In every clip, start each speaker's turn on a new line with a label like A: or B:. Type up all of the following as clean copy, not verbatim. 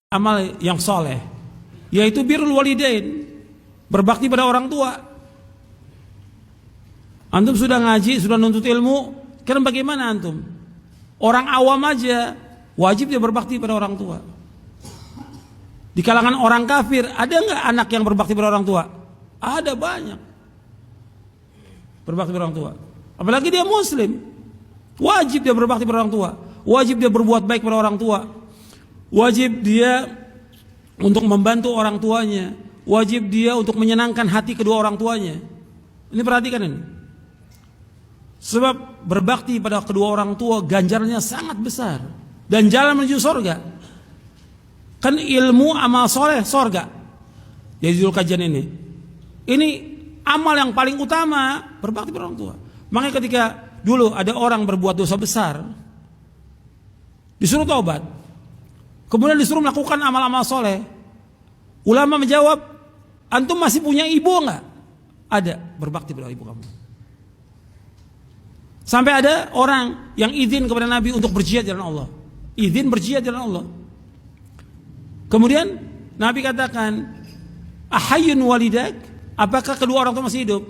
A: amal yang soleh, yaitu birrul walidain, berbakti pada orang tua. Antum sudah ngaji, sudah nuntut ilmu, kira bagaimana antum? Orang awam aja wajib dia berbakti pada orang tua. Di kalangan orang kafir ada nggak anak yang berbakti pada orang tua? Ada banyak berbakti pada orang tua. Apalagi dia muslim, wajib dia berbakti pada orang tua, wajib dia berbuat baik pada orang tua, wajib dia untuk membantu orang tuanya, wajib dia untuk menyenangkan hati kedua orang tuanya. Ini perhatikan ini. Sebab berbakti pada kedua orang tua ganjarannya sangat besar dan jalan menuju surga. Kan ilmu amal soleh surga. Jadi judul kajian ini amal yang paling utama, berbakti pada orang tua. Makanya ketika dulu ada orang berbuat dosa besar, disuruh taubat, kemudian disuruh melakukan amal-amal soleh. Ulama menjawab, antum masih punya ibu enggak? Ada, berbakti pada ibu kamu. Sampai ada orang yang izin kepada Nabi untuk berjihad jalan Allah. Izin berjihad jalan Allah. Kemudian Nabi katakan, ahayyun walidak? Apakah kedua orang tua masih hidup?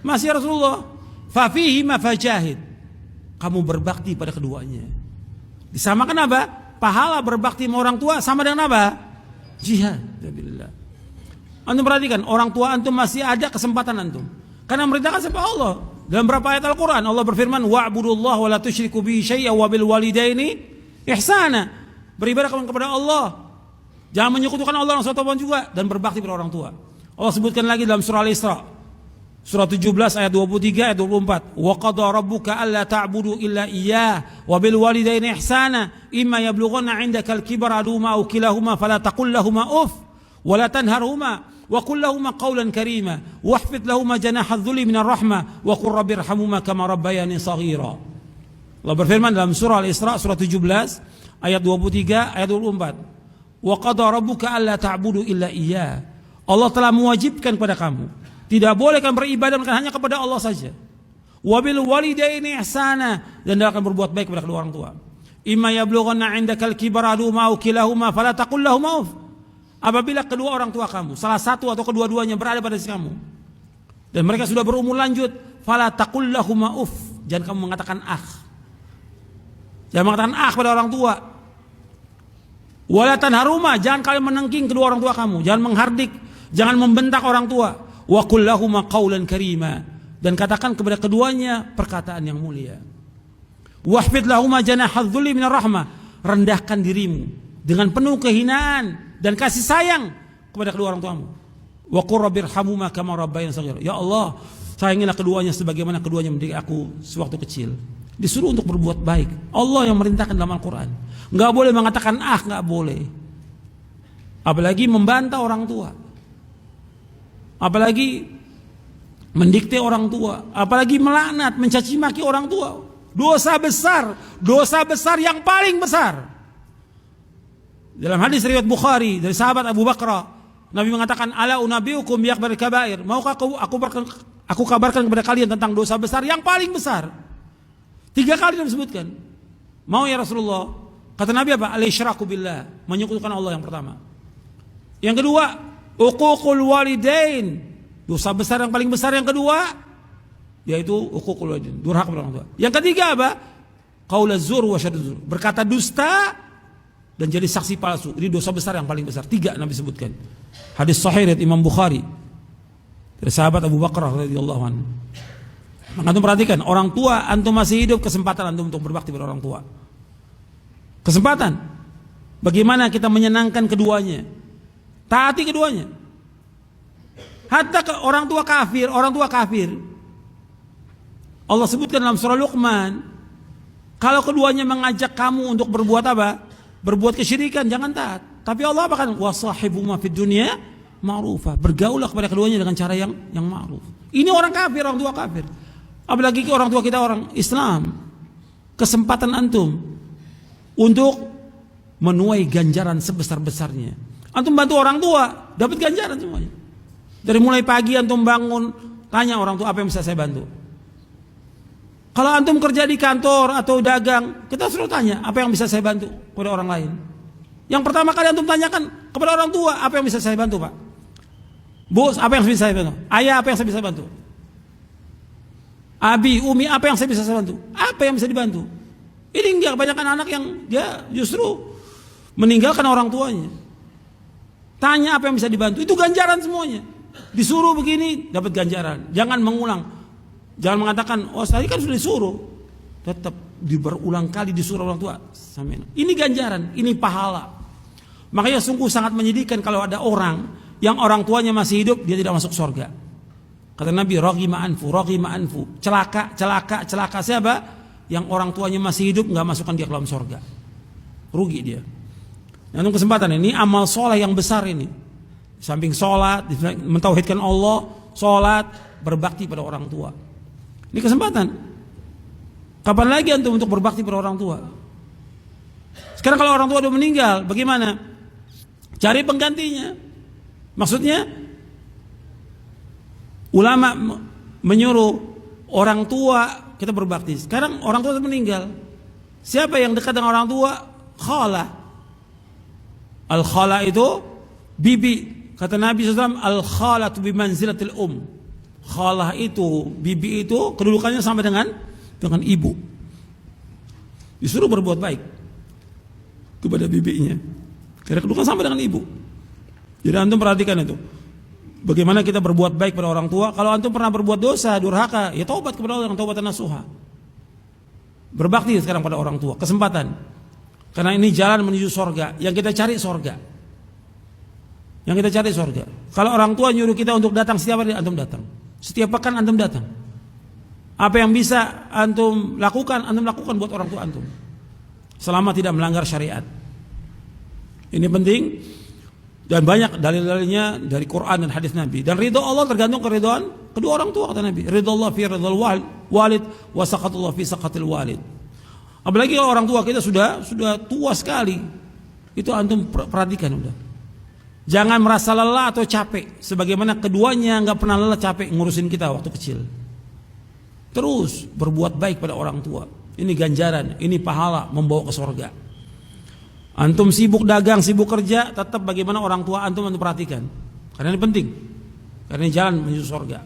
A: Masih, ya Rasulullah. Fafihi ma fajahid. Kamu berbakti pada keduanya. Disamakan apa? Pahala berbakti sama orang tua sama dengan apa? Jihad. Antum perhatikan, orang tua antum masih ada kesempatan antum. Karena merintahkan siapa Allah. Dalam beberapa ayat Al-Quran Allah berfirman, wa'budullaha wa la tusyriku bihi syai'an wa bil walidaini ihsana. Beribadah kepada Allah, jangan menyekutukan Allah dengan sesuatu juga, dan berbakti pada orang tua. Allah sebutkan lagi dalam surah Al-Isra, surah 17 ayat 23 ayat 24, wa qada rabbuka alla ta'budu illa iyyah wa bil walidaini ihsana imma yablughanna 'indakal kibara ahaduhuma aw kilahuma fala taqul lahumu uff wa la tanharhuma wa qul lahumā qawlan karīmā wahfid lahumā janāha adh-dhulli minar rahmah wa qur rabbirhamhumā kamā rabbayānī shaghīrā. Allah berfirman dalam surah Al-Isra surah 17 ayat 23 ayat 24, wa qada rabbuka alla ta'budu illa iyyah. Allah telah mewajibkan kepada kamu tidak boleh kan beribadah hanya kepada Allah saja. Wa bil walidaini ihsana, dan dia akan berbuat baik kepada kedua orang tua. Imma yablughanna 'indakal kibara ahaduhuma aw kilahuma fala taqul lahumā uff. Apabila kedua orang tua kamu, salah satu atau kedua-duanya berada pada sisi kamu, dan mereka sudah berumur lanjut, fala taqul lahumā uff. Jangan kamu mengatakan jangan mengatakan pada orang tua. Wala tanharhumā, jangan kalian menengking kedua orang tua kamu, jangan menghardik, jangan membentak orang tua. Wa qul lahumā qawlan karīmā, dan katakan kepada keduanya perkataan yang mulia. Wahfid lahumā janāha adh-dhulli minar rahmah, rendahkan dirimu dengan penuh kehinaan dan kasih sayang kepada kedua orang tuamu. Wa qur rabbirhamhumā kamā rabbayānī shaghīrā. Ya Allah, sayangilah keduanya sebagaimana keduanya mendidik aku sewaktu kecil. Disuruh untuk berbuat baik. Allah yang merintahkan dalam Al-Quran. Enggak boleh mengatakan enggak boleh. Apalagi membantah orang tua. Apalagi mendikte orang tua, apalagi melaknat, mencaci maki orang tua. Dosa besar yang paling besar. Dalam hadis riwayat Bukhari dari sahabat Abu Bakar, Nabi mengatakan, ala unabbiukum bi akbaril kabair. Maukah aku kabarkan kepada kalian tentang dosa besar yang paling besar? 3 kali disebutkan. Mau ya Rasulullah? Kata Nabi apa? Al-isyraku billah, menyekutukan Allah yang pertama. Yang kedua, uququl walidain, dosa besar yang paling besar yang kedua, yaitu uququl walidain, durhaka kepada orang tua. Yang ketiga apa? Qaulaz zur wa syahaduz zur, berkata dusta dan jadi saksi palsu. Ini dosa besar yang paling besar. 3 Nabi sebutkan. Hadis sahih riwayat Imam Bukhari dari sahabat Abu Bakar radhiyallahu anhu. Maka antum perhatikan, orang tua antum masih hidup, kesempatan antum untuk berbakti pada orang tua. Kesempatan. Bagaimana kita menyenangkan keduanya, taati keduanya. Hatta ke orang tua kafir. Allah sebutkan dalam surah Luqman, kalau keduanya mengajak kamu untuk berbuat apa? Berbuat kesyirikan, jangan taat. Tapi Allah apa kan? Wasahibuhuma fid dunya ma'rufa. Bergaulah kepada keduanya dengan cara yang ma'ruf. Ini orang kafir, orang tua kafir. Apalagi orang tua kita orang Islam. Kesempatan antum untuk menuai ganjaran sebesar-besarnya. Antum bantu orang tua, dapat ganjaran semuanya. Dari mulai pagi antum bangun, tanya orang tua, apa yang bisa saya bantu? Kalau antum kerja di kantor atau dagang, kita suruh tanya, apa yang bisa saya bantu kepada orang lain? Yang pertama kali antum tanyakan kepada orang tua, apa yang bisa saya bantu, Pak? Bu, apa yang bisa saya bantu? Ayah, apa yang saya bisa bantu? Abi, Umi, apa yang saya bisa bantu? Apa yang bisa dibantu? Ini enggak, kebanyakan anak yang dia justru meninggalkan orang tuanya. Tanya apa yang bisa dibantu, itu ganjaran semuanya. Disuruh begini, dapat ganjaran. Jangan mengulang. Jangan mengatakan, oh tadi kan sudah disuruh. Tetap berulang kali disuruh orang tua. Ini ganjaran, ini pahala. Makanya sungguh sangat menyedihkan kalau ada orang yang orang tuanya masih hidup, dia tidak masuk surga. Kata Nabi, raghima anfu. Celaka siapa? Yang orang tuanya masih hidup, nggak masukkan dia ke dalam surga. Rugi dia. Nah, kesempatan ini amal soleh yang besar ini. Di samping sholat, mentauhidkan Allah, sholat, berbakti pada orang tua. Ini kesempatan. Kapan lagi antum untuk berbakti pada orang tua? Sekarang kalau orang tua sudah meninggal, bagaimana? Cari penggantinya. Maksudnya, ulama menyuruh orang tua kita berbakti. Sekarang orang tua sudah meninggal. Siapa yang dekat dengan orang tua? Khala. Al-khala itu bibi. Kata Nabi SAW, al-khalatu bimanzilatil Khalah itu, bibi itu kedudukannya sama dengan ibu. Disuruh berbuat baik kepada bibinya. Karena kedudukan sama dengan ibu. Jadi antum perhatikan itu. Bagaimana kita berbuat baik pada orang tua. Kalau antum pernah berbuat dosa, durhaka, ya taubat kepada Allah dengan taubatan nasuha. Berbakti sekarang pada orang tua, kesempatan. Karena ini jalan menuju sorga. Yang kita cari sorga. Kalau orang tua nyuruh kita untuk datang setiap hari, antum datang. Setiap pekan antum datang. Apa yang bisa antum lakukan buat orang tua antum. Selama tidak melanggar syariat. Ini penting. Dan banyak dalil-dalilnya dari Quran dan hadis Nabi. Dan ridho Allah tergantung keridhaan kedua orang tua, kata Nabi. Ridho Allah fi ridhal walid wa sakhatullah fi sakhatil walid. Apalagi kalau orang tua kita sudah tua sekali. Itu antum perhatikan udah. Jangan merasa lelah atau capek. Sebagaimana keduanya nggak pernah lelah capek ngurusin kita waktu kecil. Terus berbuat baik pada orang tua. Ini ganjaran, ini pahala membawa ke surga. Antum sibuk dagang, sibuk kerja, tetap bagaimana orang tua antum perhatikan. Karena ini penting. Karena ini jalan menuju surga.